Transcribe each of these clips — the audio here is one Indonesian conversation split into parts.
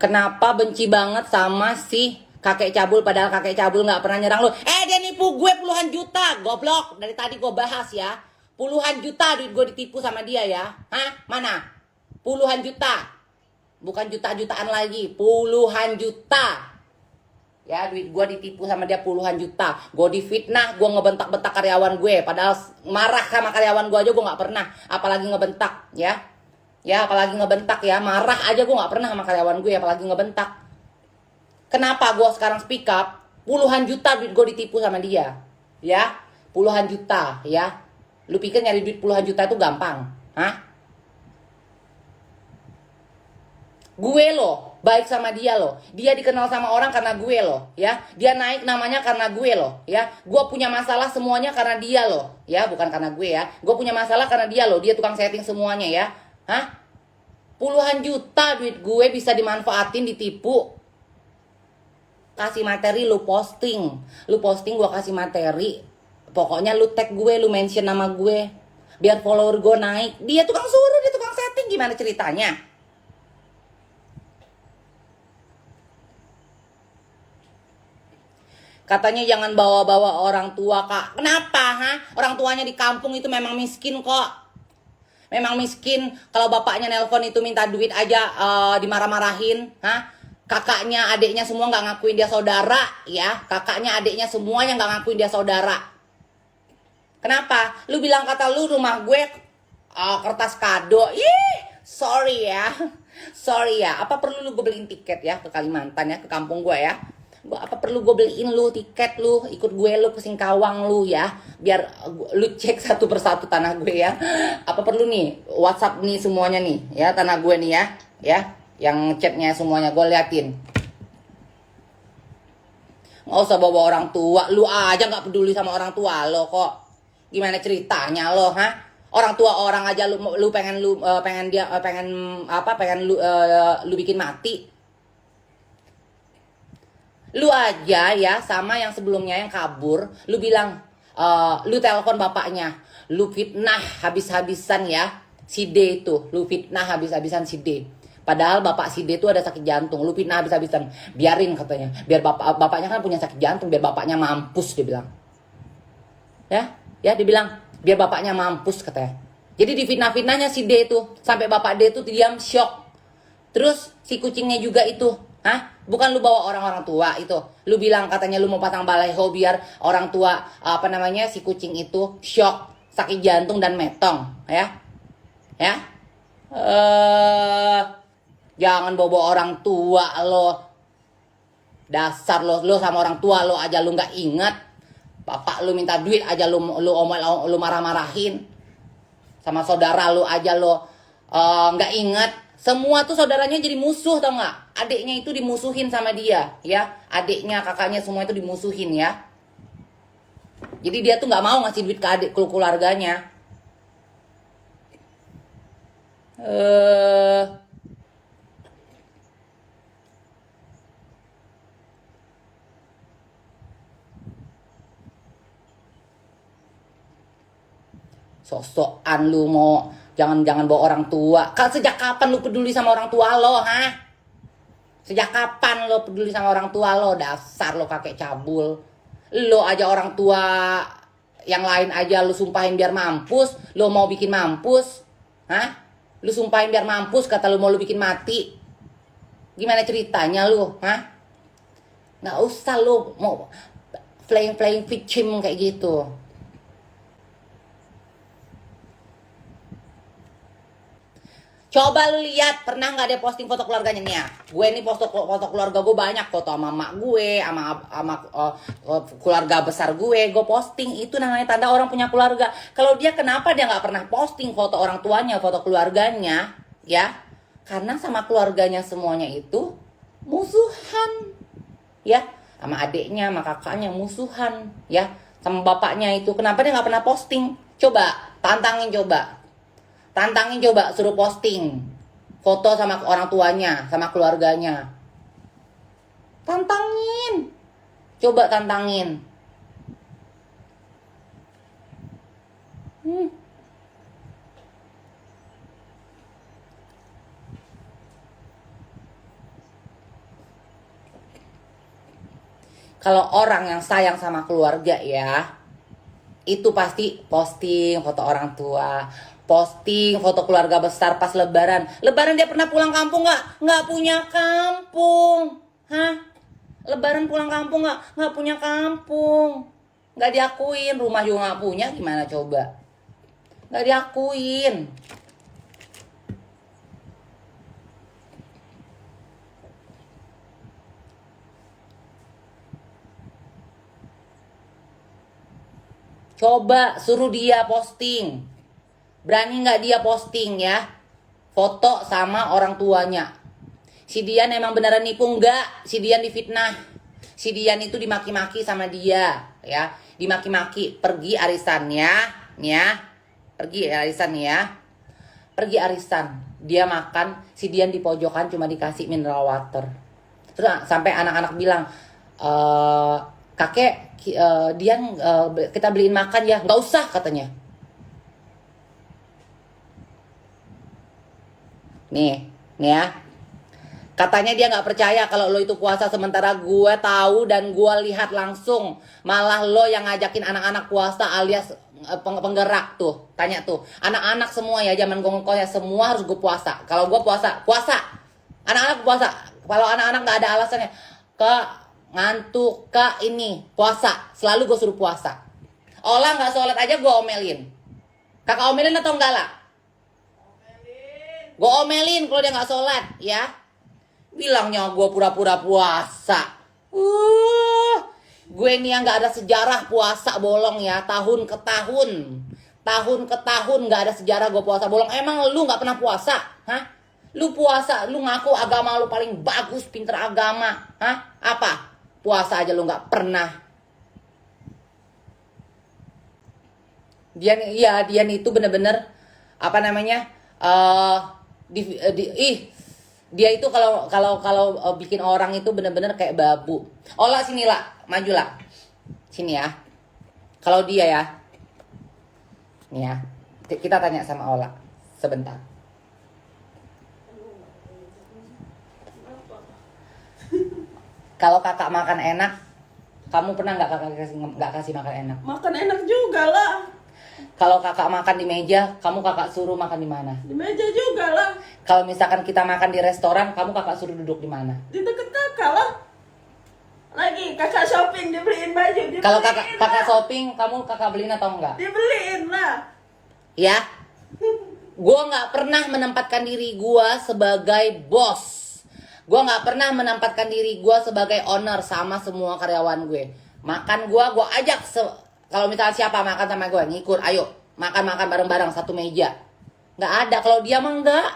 Kenapa benci banget sama si kakek cabul, padahal kakek cabul nggak pernah nyerang lu? Dia nipu gue puluhan juta, goblok. Dari tadi gue bahas ya. Puluhan juta duit gue ditipu sama dia ya. Hah? Mana? Puluhan juta. Bukan juta-jutaan lagi, puluhan juta. Ya, duit gue ditipu sama dia puluhan juta. Gue difitnah, gue ngebentak-bentak karyawan gue. Padahal marah sama karyawan gue aja gue nggak pernah. Apalagi ngebentak, ya. Ya, apalagi ngebentak ya. Marah aja gue nggak pernah sama karyawan gue, apalagi ngebentak. Kenapa gue sekarang speak up? Puluhan juta duit gue ditipu sama dia. Ya, puluhan juta ya. Lu pikir nyari duit puluhan juta itu gampang? Hah? Gue loh, baik sama dia loh. Dia dikenal sama orang karena gue loh, ya. Dia naik namanya karena gue loh, ya. Gue punya masalah semuanya karena dia loh, ya. Bukan karena gue ya. Gue punya masalah karena dia loh. Dia tukang setting semuanya ya. Hah? Puluhan juta duit gue bisa dimanfaatin, ditipu. Kasih materi lu posting. Lu posting gue kasih materi. Pokoknya lu tag gue, lu mention nama gue. Biar follower gue naik. Dia tukang suruh, dia tukang setting. Gimana ceritanya? Katanya jangan bawa-bawa orang tua, Kak. Kenapa, ha? Orang tuanya di kampung itu memang miskin kok. Memang miskin. Kalau bapaknya nelpon itu minta duit aja dimarah-marahin, ha? Kakaknya, adiknya semua nggak ngakuin dia saudara, ya. Kakaknya, adiknya semuanya nggak ngakuin dia saudara. Kenapa? Lu bilang kata lu rumah gue kertas kado. Ih, sorry ya. Sorry ya. Apa perlu lu gue beliin tiket ya ke Kalimantan ya, ke kampung gue ya? Apa perlu gue beliin lu tiket, lu ikut gue lu ke Singkawang lu ya, biar lu cek satu persatu tanah gue ya. Apa perlu nih WhatsApp nih semuanya nih ya, tanah gue nih ya, yang chatnya semuanya gue liatin. Nggak usah bawa orang tua, lu aja nggak peduli sama orang tua lo kok. Gimana ceritanya lo, ha? Orang tua orang aja lu pengen lu bikin mati. Lu aja ya sama yang sebelumnya yang kabur, lu bilang lu telepon bapaknya, lu fitnah habis-habisan ya si D itu, lu fitnah habis-habisan si D. Padahal bapak si D itu ada sakit jantung, lu fitnah habis-habisan. Biarin katanya, biar bapaknya kan punya sakit jantung, biar bapaknya mampus dia bilang. Ya dibilang biar bapaknya mampus katanya. Jadi di fitnah-fitnahnya si D itu sampai bapak D itu diam syok. Terus si kucingnya juga itu, hah? Bukan lu bawa orang-orang tua itu. Lu bilang katanya lu mau pasang baleho biar orang tua si kucing itu shock, sakit jantung dan metong, ya. Ya. Jangan bawa orang tua lo. Dasar lo sama orang tua lo aja lu nggak inget. Bapak lu minta duit aja lu marah-marahin. Sama saudara lu aja lo nggak inget. Semua tuh saudaranya jadi musuh, tau nggak? Adiknya itu dimusuhin sama dia, ya. Adiknya, kakaknya semua itu dimusuhin ya. Jadi dia tuh nggak mau ngasih duit ke adik keluarganya. Sosokan lu mau jangan bawa orang tua. Sejak kapan lu peduli sama orang tua lo, ha? Sejak kapan lo peduli sama orang tua lo? Dasar lo kakek cabul. Lo aja orang tua yang lain aja lu sumpahin biar mampus. Lo mau bikin mampus, hah? Lu sumpahin biar mampus, kata lu mau lu bikin mati. Gimana ceritanya lu, hah? Nggak usah lu mau playing victim kayak gitu. Coba lu lihat, pernah nggak ada posting foto keluarganya nih ya? Gue nih foto keluarga gue banyak, foto sama mak gue, sama keluarga besar gue posting. Itu namanya tanda orang punya keluarga. Kalau dia kenapa dia nggak pernah posting foto orang tuanya, foto keluarganya, ya? Karena sama keluarganya semuanya itu musuhan, ya? Sama adiknya, sama kakaknya musuhan, ya? Sama bapaknya itu, kenapa dia nggak pernah posting? Coba tantangin coba. Tantangin coba, suruh posting foto sama orang tuanya, sama keluarganya. Tantangin. Coba tantangin. Kalau orang yang sayang sama keluarga ya, itu pasti posting foto orang tua, posting foto keluarga besar pas lebaran. Lebaran dia pernah pulang kampung nggak? Nggak punya kampung. Hah? Lebaran pulang kampung nggak? Nggak punya kampung. Nggak diakuin, rumah juga nggak punya, gimana coba? Nggak diakuin. Coba suruh dia posting. Berani nggak dia posting ya? Foto sama orang tuanya. Si Dian emang beneran nipu nggak? Si Dian difitnah. Si Dian itu dimaki-maki sama dia ya. Dimaki-maki. Pergi arisan ya. Nih ya. Pergi arisan ya. Pergi arisan. Dia makan. Si Dian di pojokan cuma dikasih mineral water. Terus sampai anak-anak bilang, kakek Dian kita beliin makan ya. Nggak usah katanya. Nih ya. Katanya dia nggak percaya kalau lo itu puasa, sementara gue tahu dan gue lihat langsung. Malah lo yang ngajakin anak-anak puasa alias penggerak tuh. Tanya tuh, anak-anak semua ya zaman gue ngekos ya, semua harus gue puasa. Kalau gue puasa. Anak-anak puasa. Kalau anak-anak nggak ada alasannya, ngantuk, ini puasa. Selalu gue suruh puasa. Olah nggak sholat aja gue omelin. Kakak omelin atau enggak lah? Gue omelin kalau dia nggak sholat ya. Bilangnya gue pura-pura puasa. Gue nih yang nggak ada sejarah puasa bolong ya, tahun ke tahun nggak ada sejarah gue puasa bolong. Emang lu nggak pernah puasa? Hah? Lu puasa, lu ngaku agama lu paling bagus, pinter agama. Hah? Apa? Puasa aja lu nggak pernah. Dian itu bener-bener apa namanya? Dia itu kalau bikin orang itu bener-bener kayak babu. Olah sini lah, maju lah. Sini ya. Kalau dia ya. Nih ya. Kita tanya sama Ola sebentar. Kalau kakak makan enak, kamu pernah nggak kakak kasih makan enak? Makan enak juga lah. Kalau kakak makan di meja, kamu kakak suruh makan di mana? Di meja juga lah. Kalau misalkan kita makan di restoran, kamu kakak suruh duduk di mana? Di deket kakak lah. Lagi kakak shopping dibeliin baju. Kalau kakak shopping, kamu kakak beliin atau enggak? Dibeliin lah. Ya, gue nggak pernah menempatkan diri gue sebagai bos. Gue nggak pernah menempatkan diri gue sebagai owner sama semua karyawan gue. Makan gue ajak. Kalau misalnya siapa makan sama gue, ngikut, ayo makan bareng-bareng satu meja. Nggak ada. Kalau dia mah enggak.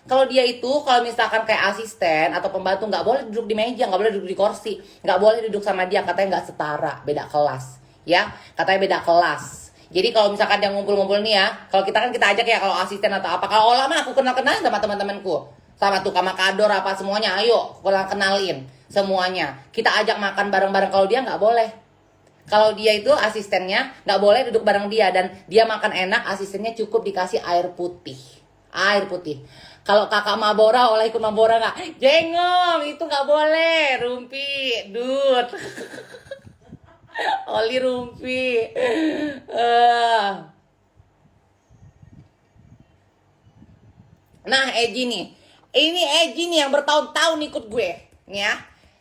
Kalau dia itu, kalau misalkan kayak asisten atau pembantu, nggak boleh duduk di meja, nggak boleh duduk di kursi, nggak boleh duduk sama dia, katanya nggak setara, beda kelas, ya, katanya beda kelas. Jadi kalau misalkan dia ngumpul-ngumpul nih ya, kalau kita kan kita ajak ya, kalau asisten atau apa, kalau Ola mah aku kenal-kenal sama teman-temanku, sama tukang makador apa semuanya, ayo kenalin semuanya, kita ajak makan bareng-bareng. Kalau dia nggak boleh. Kalau dia itu asistennya nggak boleh duduk bareng dia, dan dia makan enak, asistennya cukup dikasih air putih. Kalau kakak Mabora, Olah ikut Mabora nggak? Jengong, itu nggak boleh. Rumpi, dud. Oli rumpi. Nah, Eji nih. Ini Eji nih yang bertahun-tahun ikut gue. Nih ya.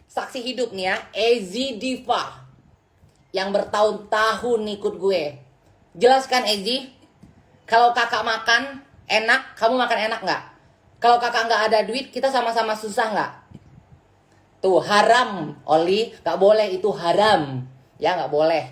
Saksi hidup nih ya. Eji Diva. Yang bertahun-tahun ikut gue. Jelaskan Eji. Kalau kakak makan enak, kamu makan enak nggak? Kalau kakak nggak ada duit, kita sama-sama susah nggak? Tuh haram, Oli, nggak boleh, itu haram, ya nggak boleh.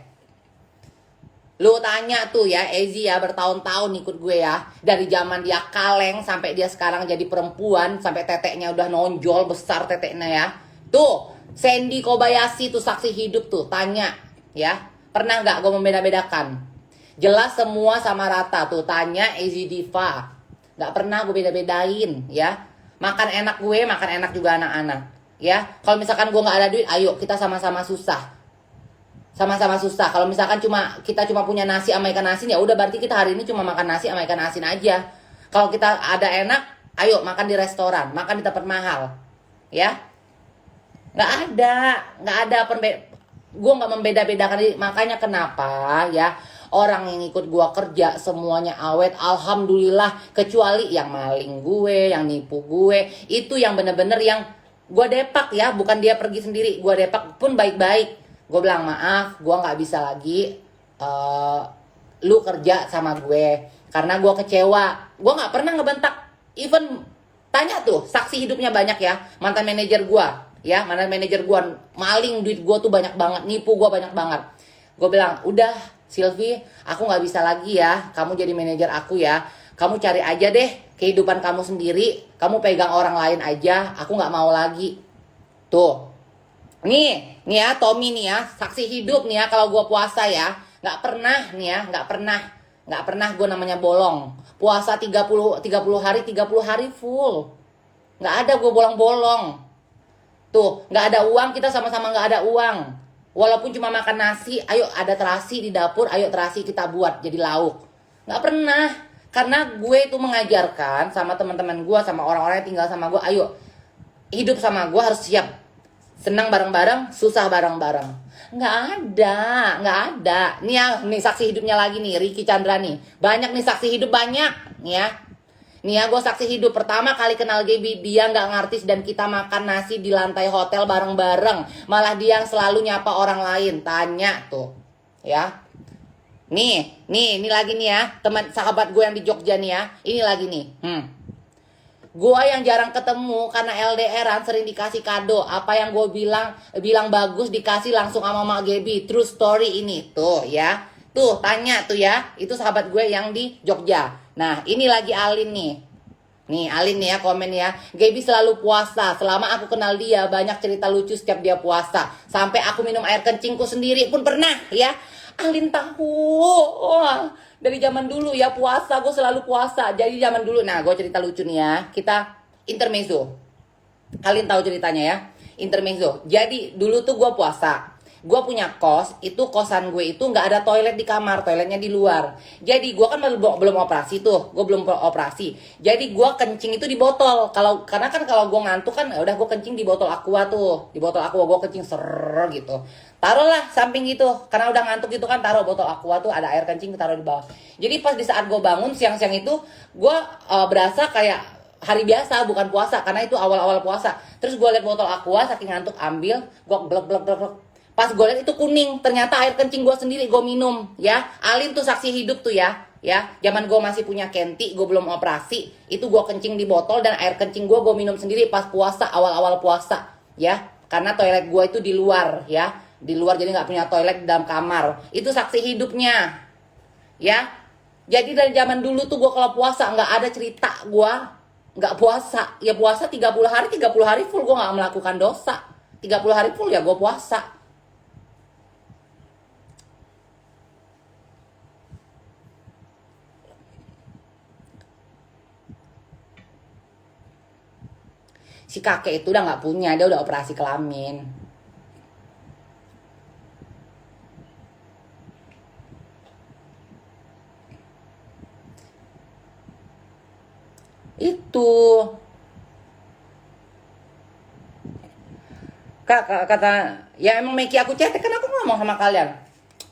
Lu tanya tuh ya, Ezi ya bertahun-tahun ikut gue ya, dari zaman dia kaleng sampai dia sekarang jadi perempuan, sampai teteknya udah nonjol besar teteknya ya. Tuh Sandy Kobayashi tuh saksi hidup tuh, tanya ya, pernah nggak gue membeda-bedakan? Jelas semua sama rata tuh, tanya Ezi Diva. Gak pernah gue beda-bedain ya. Makan enak gue, makan enak juga anak-anak ya. Kalau misalkan gue gak ada duit, ayo kita sama-sama susah. Sama-sama susah. Kalau misalkan kita cuma punya nasi sama ikan asin, ya udah berarti kita hari ini cuma makan nasi sama ikan asin aja. Kalau kita ada enak, ayo makan di restoran, makan di tempat mahal ya. Gak ada Gue nggak membeda-bedakan diri. Makanya kenapa ya orang yang ikut gue kerja semuanya awet, alhamdulillah, kecuali yang maling gue, yang nipu gue, itu yang bener-bener yang gue depak ya, bukan dia pergi sendiri, gue depak pun baik-baik. Gue bilang maaf, gue nggak bisa lagi eh, lu kerja sama gue karena gue kecewa. Gue nggak pernah ngebentak, even tanya tuh saksi hidupnya banyak ya, mantan manajer gue ya, mantan manajer gue maling duit gue tuh banyak banget, nipu gue banyak banget. Gue bilang udah Silvi, aku nggak bisa lagi ya kamu jadi manajer aku ya, kamu cari aja deh kehidupan kamu sendiri, kamu pegang orang lain aja, aku nggak mau lagi. Tuh, nih ya Tommy nih ya, saksi hidup nih ya kalau gue puasa ya, nggak pernah nih ya, nggak pernah gue namanya bolong. Puasa 30 hari 30 hari full, nggak ada gue bolong-bolong. Tuh, nggak ada uang, kita sama-sama nggak ada uang. Walaupun cuma makan nasi, ayo ada terasi di dapur, ayo terasi kita buat jadi lauk. Nggak pernah. Karena gue itu mengajarkan sama teman-teman gue, sama orang-orang yang tinggal sama gue, ayo hidup sama gue harus siap. Senang bareng-bareng, susah bareng-bareng. Nggak ada. Nih ya, nih saksi hidupnya lagi nih, Ricky Chandra nih. Banyak nih saksi hidup, banyak. Nih ya. Nih ya, gue saksi hidup. Pertama kali kenal Gaby, dia nggak ngartis dan kita makan nasi di lantai hotel bareng-bareng. Malah dia yang selalu nyapa orang lain. Tanya tuh. Ya. Nih lagi nih ya. Teman sahabat gue yang di Jogja nih ya. Ini lagi nih. Gue yang jarang ketemu karena LDRan sering dikasih kado. Apa yang gue bilang bagus dikasih langsung sama Mak Gaby. True story ini. Tuh ya. Tuh tanya tuh ya. Itu sahabat gue yang di Jogja. Nah ini lagi Alin nih. Nih Alin nih ya komen ya. Gaby selalu puasa. Selama aku kenal dia banyak cerita lucu setiap dia puasa. Sampai aku minum air kencingku sendiri pun pernah ya. Alin tahu. Wah, dari zaman dulu ya puasa. Gue selalu puasa. Jadi zaman dulu. Nah gue cerita lucu nih ya. Kita intermezzo. Alin tahu ceritanya ya. Intermezzo. Jadi dulu tuh gue puasa. Gue punya kos, itu kosan gue itu nggak ada toilet di kamar, toiletnya di luar. Jadi gue kan belum operasi tuh, gue belum operasi. Jadi gue kencing itu di botol. Karena kan kalau gue ngantuk kan, ya udah gue kencing di botol aqua tuh, di botol aqua gue kencing gitu. Taruhlah samping gitu, karena udah ngantuk gitu kan, taruh botol aqua tuh ada air kencing taruh di bawah. Jadi pas di saat gue bangun siang-siang itu, gue berasa kayak hari biasa bukan puasa karena itu awal-awal puasa. Terus gue liat botol aqua saking ngantuk ambil, gue glek. Pas gue liat itu kuning, ternyata air kencing gue sendiri gue minum ya. Alin tuh saksi hidup tuh ya. Zaman gue masih punya kenti, gue belum operasi, itu gue kencing di botol dan air kencing gue minum sendiri pas puasa, awal-awal puasa ya. Karena toilet gue itu di luar ya, di luar jadi nggak punya toilet di dalam kamar. Itu saksi hidupnya ya. Jadi dari zaman dulu tuh gue kalau puasa nggak ada cerita gue nggak puasa. Ya puasa 30 hari full gue nggak melakukan dosa. 30 hari full ya gue puasa. Si kakek itu udah nggak punya, dia udah operasi kelamin. Itu kata ya emang Meki aku cetek kan aku ngomong sama kalian.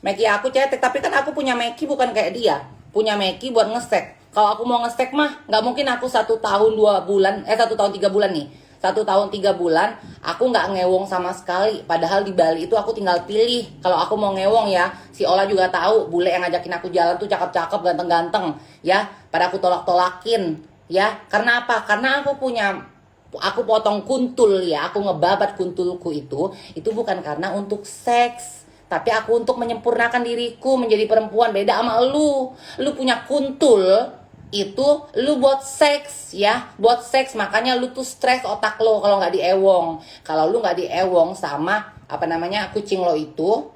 Meki aku cetek tapi kan aku punya Meki bukan kayak dia. Punya Meki buat ngestek. Kalau aku mau ngestek mah nggak mungkin aku 1 tahun 2 bulan 1 tahun 3 bulan nih. 1 tahun 3 bulan aku nggak ngewong sama sekali. Padahal di Bali itu aku tinggal pilih. Kalau aku mau ngewong ya, si Ola juga tahu bule yang ngajakin aku jalan tuh cakep-cakep, ganteng-ganteng ya. Pada aku tolak-tolakin ya. Karena apa? Karena aku potong kuntul ya, aku ngebabat kuntulku itu bukan karena untuk seks, tapi aku untuk menyempurnakan diriku menjadi perempuan. Beda sama lu punya kuntul itu lu buat seks ya, buat seks. Makanya lu tuh stres otak lo kalau nggak diewong. Kalau lu nggak diewong sama apa namanya kucing lo itu,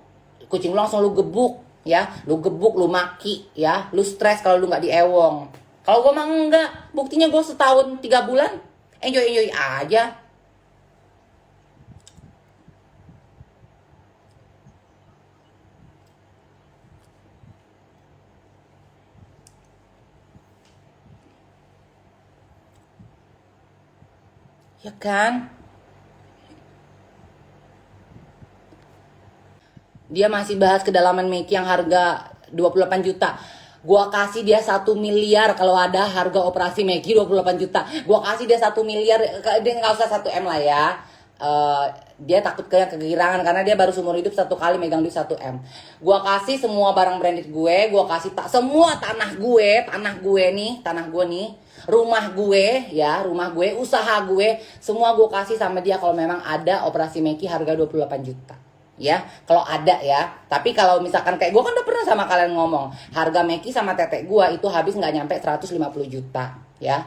kucing lo langsung lu gebuk ya, lu gebuk, lu maki ya, lu stres kalau lu nggak diewong. Kalau gue mah enggak, buktinya gue 1 tahun 3 bulan enjoy aja. Ya kan? Dia masih bahas kedalaman Meki yang harga 28 juta. Gua kasih dia 1 miliar kalau ada harga operasi Meki 28 juta. Gua kasih dia 1 miliar, dia nggak usah 1 M lah ya. Dia takut kegirangan karena dia baru seumur hidup 1 kali megang duit 1 M. Gua kasih semua barang branded gue, gua kasih semua tanah gue nih, rumah gue ya, usaha gue, semua gue kasih sama dia kalau memang ada operasi Meki harga 28 juta. Ya, kalau ada ya. Tapi kalau misalkan kayak gue kan udah pernah sama kalian ngomong, harga Meki sama tetek gue itu habis nggak nyampe 150 juta, ya.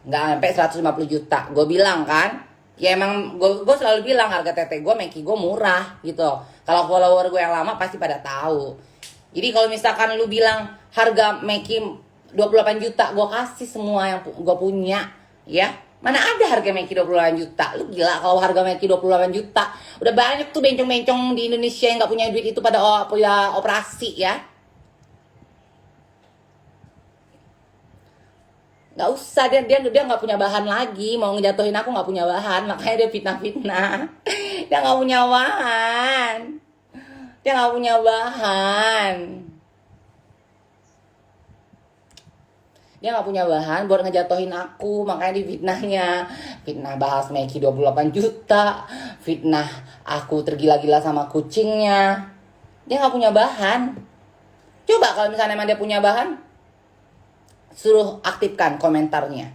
Nggak nyampe 150 juta. Gue bilang kan, ya emang gue selalu bilang harga tetek gue Meki gue murah gitu. Kalau follower gue yang lama pasti pada tahu. Jadi kalau misalkan lu bilang harga Meki 28 juta, gue kasih semua yang gue punya, ya. Mana ada harga Meki 28 juta? Lu gila kalau harga Meki 28 juta. Udah banyak tuh bencong-bencong di Indonesia yang gak punya duit itu pada punya operasi ya. Gak usah, dia gak punya bahan lagi. Mau ngejatuhin aku gak punya bahan. Makanya dia fitnah-fitnah. Dia gak punya bahan. Dia gak punya bahan. Dia gak punya bahan buat ngejatuhin aku. Makanya di fitnahnya. Fitnah bahas Meki 28 juta. Fitnah aku tergila-gila sama kucingnya. Dia gak punya bahan. Coba kalau misalnya emang dia punya bahan, suruh aktifkan komentarnya.